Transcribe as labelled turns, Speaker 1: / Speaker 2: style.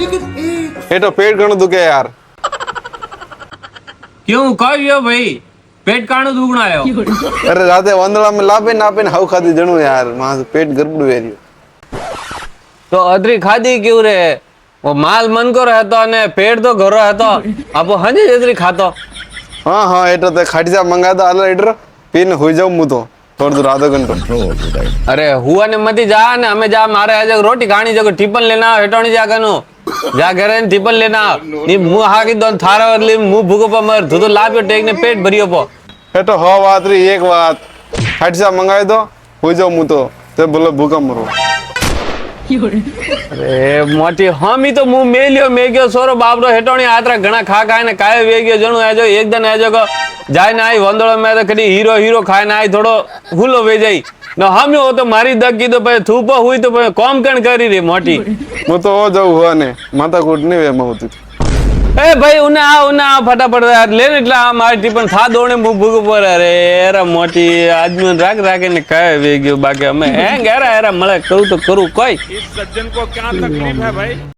Speaker 1: ये तो पेट घणो दुखे यार।
Speaker 2: क्यों कहो भाई पेट काणो दुगणो आयो।
Speaker 1: अरे राते वंदड़ा में लापे नापे हाउ खाधी जणो यार मां पेट गड़बड़ वेरियो।
Speaker 2: तो अदरी खाधी क्यों रे वो माल मन को रहतो ने पेट तो घरो रहतो अब हंजे जदरी खातो।
Speaker 1: हाँ हाँ एटो ते खाटीजा मंगा दो आला लीटर पीने होई जाऊं मु तो थोड़ी दूर आधो घंटो।
Speaker 2: अरे हुआ ने मती जा ने हमें जा मारे आज रोटी खानी जगह टिफिन लेना हेटोनी जा कनु जा घरे टिफिन लेना नी मुंह हाकी दोन थारा वरली मुंह भूको पर मर धुतो लाप्यो टेक ने पेट भरियो पो।
Speaker 1: एटो हो बात री एक बात खाटीजा मंगाई दो होई जाऊं मु तो ते बोले भूखा मरो।
Speaker 2: अरे मोटी हम ही तो मुंह मेलियो मेग्यो सोरो बाबरो हेटोनी आतरा घणा खा खाए ने काय वेग्यो जणो आजो एक दिन आजो को जाय ना आई वंदोळो में तो कदी हीरो हीरो खाए ना आई थोड़ो हुलो वे जाई न हम हो तो मारी दगी तो पे थूपो हुई तो पे कौम कण करी रे मोटी
Speaker 1: मु तो हो जाऊं हुआ ने माता कोट नहीं वे मौती।
Speaker 2: ए भाई उन्हें आ फटाफट लेने इतला मारी टिफिन था दौड़े मुंह भूख पर अरे एरा मोटी आदमी राख राखे ने काय वेग्यो बाकी हमें हैं गेरा एरा मळे करू तो करू कोई
Speaker 3: इस सज्जन को क्या तकलीफ है भाई।